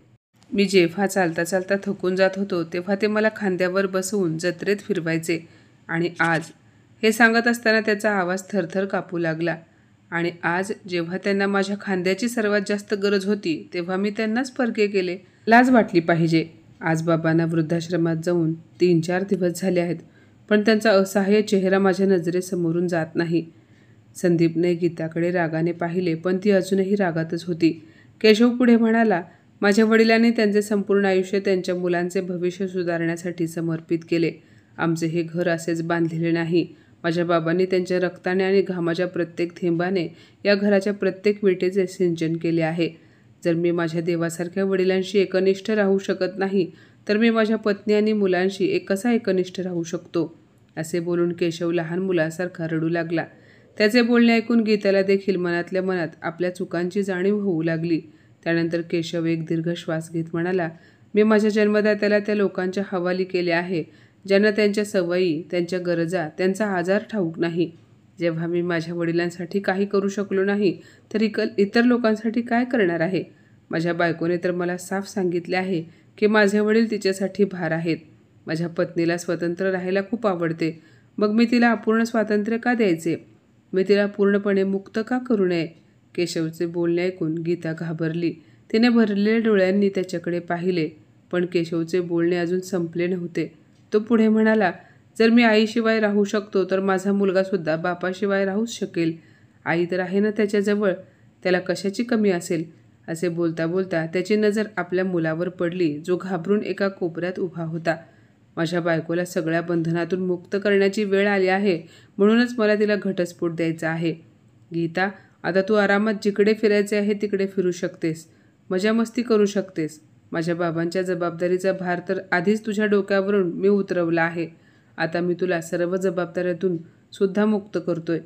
मी जेव्हा चालता चालता थकून जात होतो तेव्हा ते मला खांद्यावर बसवून जत्रेत फिरवायचे. आणि आज, हे सांगत असताना त्याचा आवाज थरथर कापू लागला, आणि आज जेव्हा त्यांना माझ्या खांद्याची सर्वात जास्त गरज होती तेव्हा मी त्यांनाच परके केले. लाज वाटली पाहिजे. आज बाबांना वृद्धाश्रमात जाऊन 3-4 दिवस झाले आहेत, पण त्यांचा असहाय्य चेहरा माझ्या नजरेसमोरून जात नाही. संदीपने गीताकडे रागाने पाहिले, पण ती अजूनही रागातच होती. केशव पुढे म्हणाला, माझ्या वडिलांनी त्यांचे संपूर्ण आयुष्य त्यांच्या मुलांचे भविष्य सुधारण्यासाठी समर्पित केले. आमचे हे घर असेच बांधलेले नाही. माझ्या बाबांनी त्यांच्या रक्ताने आणि घामाच्या प्रत्येक थेंबाने या घराच्या प्रत्येक विटेचे सिंचन केले आहे. जर मी माझ्या देवासारख्या वडिलांशी एकनिष्ठ राहू शकत नाही तर मी माझ्या पत्नी आणि मुलांशी कसा एकनिष्ठ राहू शकतो? असे बोलून केशव लहान मुलासारखा रडू लागला. त्याचे बोलणे ऐकून गीताला देखील मनातल्या मनात आपल्या चुकांची जाणीव होऊ लागली. त्यानंतर केशव एक दीर्घ श्वास घेत म्हणाला, मी माझ्या जन्मदात्याला त्या लोकांच्या हवाली केले आहे ज्यांना त्यांच्या सवयी, त्यांच्या गरजा, त्यांचा आजार ठाऊक नाही, जेव्हा मी माझ्या वडिलांसाठी काही करू शकलो नाही तर इतर लोकांसाठी काय करणार आहे? माझ्या बायकोने तर मला साफ सांगितले आहे की माझे वडील तिच्यासाठी भार आहेत. माझ्या पत्नीला स्वतंत्र राहायला खूप आवडते. मग मी तिला अपूर्ण स्वातंत्र्य का द्यायचे? मी तिला पूर्णपणे मुक्त का करू नये? केशवचे बोलणे ऐकून गीता घाबरली. तिने भरलेल्या डोळ्यांनी त्याच्याकडे पाहिले. पण केशवचे बोलणे अजून संपले नव्हते. तो पुढे म्हणाला, जर मी आईशिवाय राहू शकतो तर माझा मुलगासुद्धा बापाशिवाय राहूच शकेल. आई तर आहे ना त्याच्याजवळ, त्याला कशाची कमी असेल? असे बोलता बोलता त्याची नजर आपल्या मुलावर पडली, जो घाबरून एका कोपऱ्यात उभा होता. माझ्या बायकोला सगळ्या बंधनातून मुक्त करण्याची वेळ आली आहे, म्हणूनच मला तिला घटस्फोट द्यायचा आहे. गीता, आता तू आरामात जिकडे फिरायचे आहे तिकडे फिरू शकतेस, मजा मस्ती करू शकतेस. माझ्या बाबांच्या जबाबदारीचा भार तर आधीच तुझ्या डोक्यावरून मी उतरवला आहे. आता मी तुला सर्व जबाबदाऱ्यातून सुद्धा मुक्त करतोय.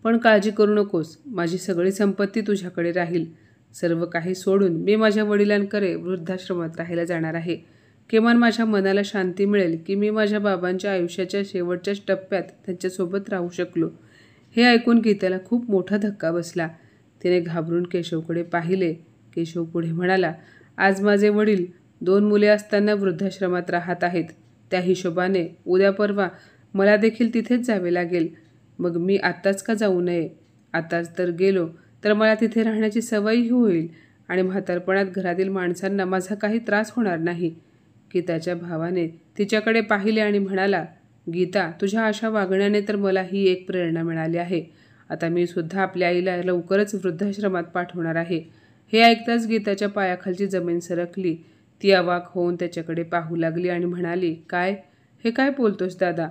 पण काळजी करू नकोस, माझी सगळी संपत्ती तुझ्याकडे राहील. सर्व काही सोडून मी माझ्या वडिलांकडे वृद्धाश्रमात राहायला जाणार आहे. किमान माझ्या मनाला शांती मिळेल की मी माझ्या बाबांच्या आयुष्याच्या शेवटच्या टप्प्यात त्यांच्यासोबत राहू शकलो. हे ऐकून गीताला खूप मोठा धक्का बसला. तिने घाबरून केशवकडे पाहिले. केशव पुढे म्हणाला, आज माझे वडील 2 मुले असताना वृद्धाश्रमात राहत आहेत. त्या हिशोबाने उद्या परवा मला देखील तिथेच जावे लागेल. मग मी आत्ताच का जाऊ नये? आत्ताच तर गेलो तर मला तिथे राहण्याची सवयही होईल आणि म्हातारपणात घरातील माणसांना माझा काही त्रास होणार नाही. गीताच्या भावाने तिच्याकडे पाहिले आणि म्हणाला, गीता, तुझ्या अशा वागण्याने तर मला ही एक प्रेरणा मिळाली आहे. आता मी सुद्धा आपल्या आईला लवकरच वृद्धाश्रमात पाठवणार आहे. हे ऐकताच गीताच्या पायाखालची जमीन सरकली. ती अवाक होऊन त्याच्याकडे पाहू लागली आणि म्हणाली, काय? हे काय बोलतोस दादा?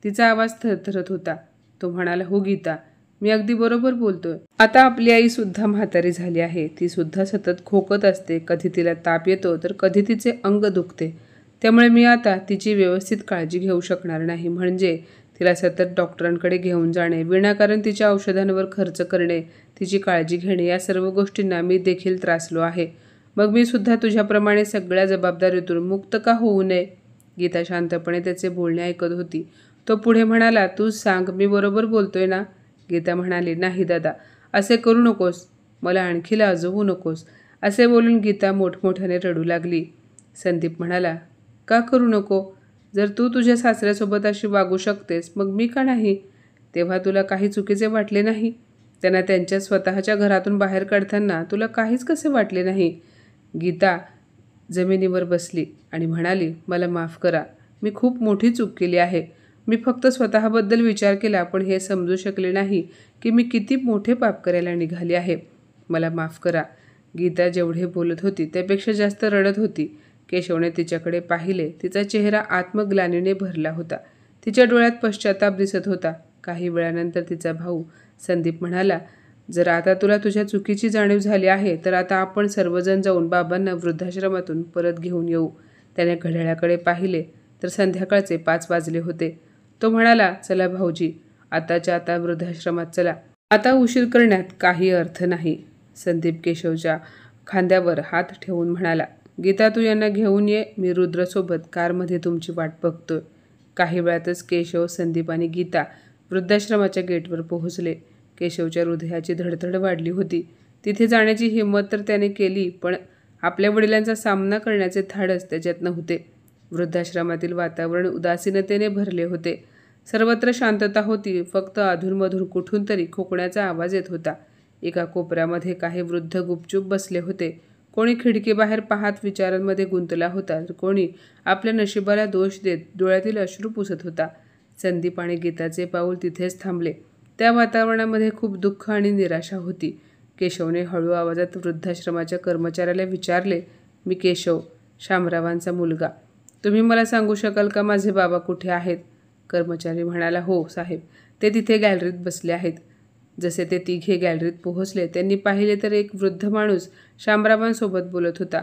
तिचा आवाज थरथरत होता. तो म्हणाला, हो गीता, मी अगदी बरोबर बोलतोय. आता आपली आई सुद्धा म्हातारी झाली आहे. ती सुद्धा सतत खोकत असते. कधी तिला ताप येतो तर कधी तिचे अंग दुखते. त्यामुळे मी आता तिची व्यवस्थित काळजी घेऊ शकणार नाही. म्हणजे तिला सतत डॉक्टरांकडे घेऊन जाणे, विनाकारण तिच्या औषधांवर खर्च करणे, तिची काळजी घेणे, या सर्व गोष्टींना मी देखील त्रासलो आहे. मग मी सुद्धा तुझ्याप्रमाणे सगळ्या जबाबदारीतून मुक्त का होऊ नये? गीता शांतपणे त्याचे बोलणे ऐकत होती. तो पुढे म्हणाला, तूच सांग, मी बरोबर बोलतोय ना? गीता म्हणाली, नाही दादा, असे करू नकोस, मला आणखी लाजवू नकोस. असे बोलून गीता मोठमोठ्याने रडू लागली. संदीप म्हणाला, का करू नको? जर तू तुझ्या सासऱ्यासोबत अशी वागू शकतेस, मग मी का नाही? तेव्हा तुला काही चुकीचे वाटले नाही? त्यांना त्यांच्या स्वतःच्या घरातून बाहेर काढताना तुला काहीच कसे वाटले नाही? गीता जमिनीवर बसली आणि म्हणाली, मला माफ करा, मी खूप मोठी चूक केली आहे. मी फक्त स्वतःबद्दल विचार केला, पण हे समजू शकले नाही की मी किती मोठे पाप करायला निघाली आहे. मला माफ करा. गीता जेवढे बोलत होती त्यापेक्षा जास्त रडत होती. केशवने तिच्याकडे पाहिले. तिचा चेहरा आत्मग्लानीने भरला होता. तिच्या डोळ्यात पश्चाताप दिसत होता. काही वेळानंतर तिचा भाऊ संदीप म्हणाला, जर आता तुला तुझ्या चुकीची जाणीव झाली आहे तर आता आपण सर्वजण जाऊन बाबांना वृद्धाश्रमातून परत घेऊन येऊ. त्याने घड्याळाकडे पाहिले तर संध्याकाळचे 5 वाजले होते. तो म्हणाला, चला भाऊजी, आताच्या आता वृद्धाश्रमात चला. आता उशीर करण्यात काही अर्थ नाही. संदीप केशवच्या खांद्यावर हात ठेवून म्हणाला, गीता, तू यांना घेऊन ये. मी रुद्रसोबत कारमध्ये तुमची वाट बघतोय. काही वेळातच केशव, संदीप आणि गीता वृद्धाश्रमाच्या गेटवर पोहोचले. केशवच्या हृदयाची धडधड वाढली होती. तिथे जाण्याची हिंमत तर त्याने केली, पण आपल्या वडिलांचा सामना करण्याचे धाडस त्याच्यात नव्हते. वृद्धाश्रमातील वातावरण उदासीनतेने भरले होते. सर्वत्र शांतता होती. फक्त अधूनमधून कुठून तरी खोकण्याचा आवाज येत होता. एका कोपऱ्यामध्ये काही वृद्ध गुपचूप बसले होते. कोणी खिडकीबाहेर पाहत विचारांमध्ये गुंतला होता, तर कोणी आपल्या नशिबाला दोष देत डोळ्यातील अश्रू पुसत होता. संदीप आणि गीताचे पाऊल तिथेच थांबले. त्या वातावरणामध्ये खूप दुःख आणि निराशा होती. केशवने हळू आवाजात वृद्धाश्रमाच्या कर्मचाऱ्याला विचारले, मी केशव, शामरावांचा मुलगा. तुम्ही मला सांगू शकाल का माझे बाबा कुठे आहेत? कर्मचारी म्हणाला, हो साहेब, ते तिथे गॅलरीत बसले आहेत. जसे ते तिघे गॅलरीत पोहोचले, त्यांनी पाहिले तर एक वृद्ध माणूस शामरावांसोबत बोलत होता.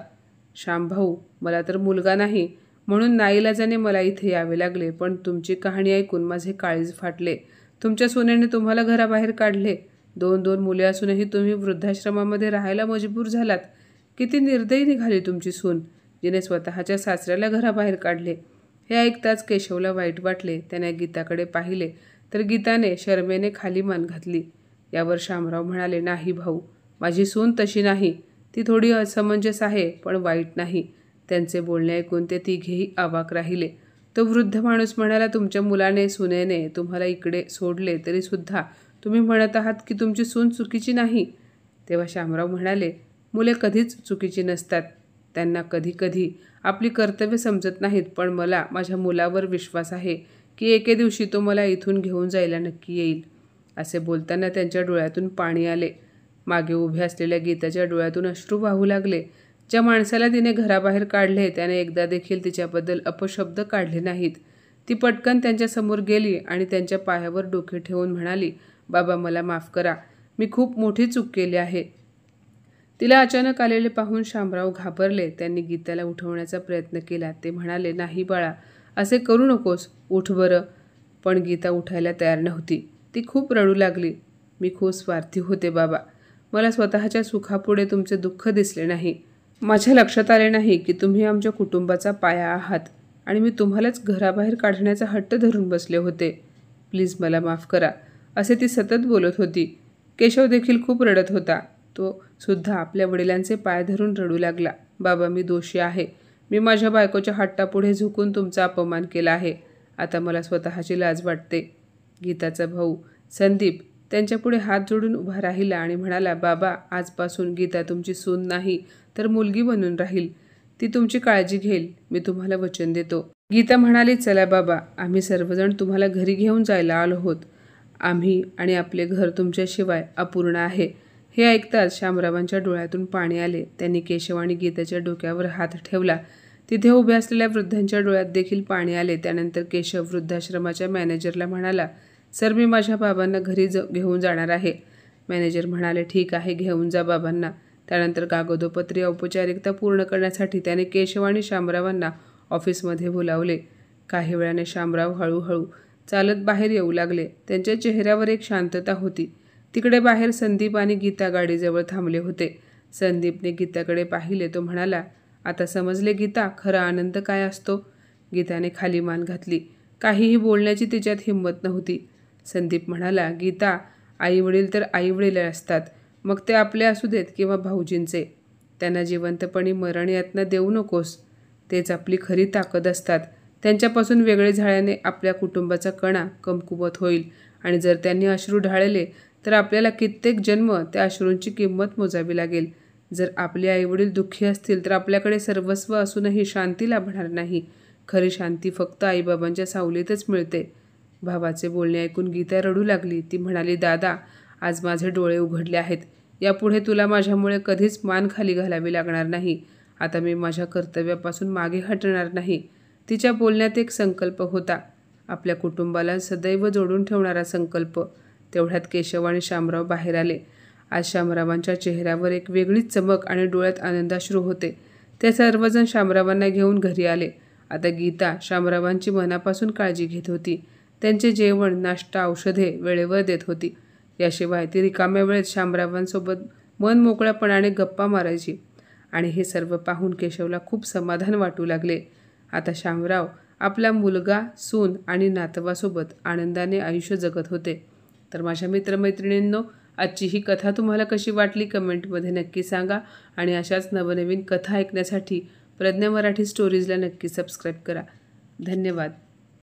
श्यामभाऊ, मला तर मुलगा नाही, म्हणून नाईलाजाने मला इथे यावे लागले. पण तुमची कहाणी ऐकून माझे काळीज फाटले. तुमच्या सुनेने तुम्हाला घराबाहेर काढले. 2 मुले असूनही तुम्ही वृद्धाश्रमामध्ये राहायला मजबूर झालात. किती निर्दयी निघाली तुमची सून, जिने स्वतःच्या सासऱ्याला घराबाहेर काढले. हे ऐकताच केशवला वाईट वाटले. त्याने गीताकडे पाहिले तर गीताने शरमेने खाली मान घातली. यावर शामराव म्हणाले, नाही भाऊ, माझी सून तशी नाही. ती थोडी असमंजस आहे, पण वाईट नाही. त्यांचे बोलणे ऐकून ते तिघेही अवाक राहिले. तो वृद्ध माणूस म्हणाला, तुमच्या मुलाने सुनेने तुम्हाला इकडे सोडले तरी सुद्धा तुम्ही म्हणत आहात की तुमची सून चुकीची नाही. तेव्हा शामराव म्हणाले, मुले कधीच चुकीची नसतात. त्यांना कधी कधी आपली कर्तव्य समजत नाहीत, पण मला माझ्या मुलावर विश्वास आहे की एके दिवशी तो मला इथून घेऊन जायला नक्की येईल. असे बोलताना त्यांच्या डोळ्यातून पाणी आले. मागे उभ्या असलेल्या गीताच्या डोळ्यातून अश्रू वाहू लागले. ज्या माणसाला तिने घराबाहेर काढले त्याने एकदा देखील तिच्याबद्दल अपशब्द काढले नाहीत. ती पटकन त्यांच्यासमोर गेली आणि त्यांच्या पायावर डोके ठेवून म्हणाली, बाबा, मला माफ करा. मी खूप मोठी चूक केली आहे. तिला अचानक आलेले पाहून शामराव घाबरले. त्यांनी गीताला उठवण्याचा प्रयत्न केला. ते म्हणाले, नाही बाळा, असे करू नकोस, उठ बरं. पण गीता उठायला तयार नव्हती. ती खूप रडू लागली. मी खूप स्वार्थी होते बाबा. मला स्वतःच्या सुखापुढे तुमचे दुःख दिसले नाही. माझ्या लक्षात आले नाही की तुम्ही आमच्या कुटुंबाचा पाया आहात आणि मी तुम्हालाच घराबाहेर काढण्याचा हट्ट धरून बसले होते. प्लीज मला माफ करा, असे ती सतत बोलत होती. केशव देखील खूप रडत होता. तो सुद्धा आपल्या वडिलांचे पाय धरून रडू लागला. बाबा, मी दोषी आहे. मी माझ्या बायकोच्या हट्टापुढे झुकून तुमचा अपमान केला आहे. आता मला स्वतःची लाज वाटते. गीताचा भाऊ संदीप त्यांच्यापुढे हात जोडून उभा राहिला आणि म्हणाला, बाबा, आजपासून गीता तुमची सून नाही तर मुलगी बनून राहील. ती तुमची काळजी घेईल, मी तुम्हाला वचन देतो. गीता म्हणाली, चला बाबा, आम्ही सर्वजण तुम्हाला घरी घेऊन जायला आलो आहोत. आम्ही आणि आपले घर तुमच्याशिवाय अपूर्ण आहे. हे ऐकताच शामरावांच्या डोळ्यातून पाणी आले. त्यांनी केशव आणि गीताच्या डोक्यावर हात ठेवला. तिथे उभ्या असलेल्या वृद्धांच्या डोळ्यात देखील पाणी आले. त्यानंतर केशव वृद्धाश्रमाच्या मॅनेजरला म्हणाला, सर, मी माझ्या बाबांना घरी घेऊन जाणार आहे. मॅनेजर म्हणाले, ठीक आहे, घेऊन जा बाबांना. त्यानंतर कागदोपत्री औपचारिकता पूर्ण करण्यासाठी त्याने केशव आणि शामरावांना ऑफिसमध्ये बोलावले. काही वेळाने शामराव हळूहळू चालत बाहेर येऊ लागले. त्यांच्या चेहऱ्यावर एक शांतता होती. तिकडे बाहेर संदीप आणि गीता गाडीजवळ थांबले होते. संदीपने गीताकडे पाहिले. तो म्हणाला, आता समजले गीता, खरा आनंद काय असतो. गीताने खाली मान घातली. काहीही बोलण्याची तिच्यात हिंमत नव्हती. संदीप म्हणाला, गीता, आईवडील तर आईवडील असतात, मग ते आपले असू देत किंवा भाऊजींचे. त्यांना जिवंतपणी मरण यातना देऊ नकोस. तेच आपली खरी ताकद असतात. त्यांच्यापासून वेगळे झाल्याने आपल्या कुटुंबाचा कणा कमकुवत होईल आणि जर त्यांनी अश्रू ढाळले तर आपल्याला कित्येक जन्म त्या अश्रूंची किंमत मोजावी लागेल. जर आपले आईवडील दुःखी असतील तर आपल्याकडे सर्वस्व असूनही शांती लाभणार नाही. खरी शांती फक्त आईबाबांच्या सावलीतच मिळते. भावाचे बोलणे ऐकून गीता रडू लागली. ती म्हणाली, दादा, आज माझे डोळे उघडले आहेत. यापुढे तुला माझ्यामुळे कधीच मान खाली घालावी लागणार नाही. आता मी माझ्या कर्तव्यापासून मागे हटणार नाही. तिच्या बोलण्यात एक संकल्प होता, आपल्या कुटुंबाला सदैव जोडून ठेवणारा संकल्प. तेवढ्यात केशव आणि शामराव बाहेर आले. आज शामरावांच्या चेहऱ्यावर एक वेगळीच चमक आणि डोळ्यात आनंदाश्रू होते. ते सर्वजण शामरावांना घेऊन घरी आले. आता गीता शामरावांची मनापासून काळजी घेत होती. त्यांचे जेवण, नाश्ता, औषधे वेळेवर देत होती. याशिवाय ती रिकाम्या वेळेत शामरावांसोबत मन मोकळ्यापणाने गप्पा मारायची आणि हे सर्व पाहून केशवला खूप समाधान वाटू लागले. आता शामराव आपला मुलगा, सून आणि नातवासोबत आनंदाने आयुष्य जगत होते. तर माझ्या मित्रमैत्रिणींनो, आजची ही कथा तुम्हाला कशी वाटली कमेंटमध्ये नक्की सांगा आणि अशाच नवनवीन कथा ऐकण्यासाठी प्रज्ञा मराठी स्टोरीजला नक्की सबस्क्राईब करा. धन्यवाद.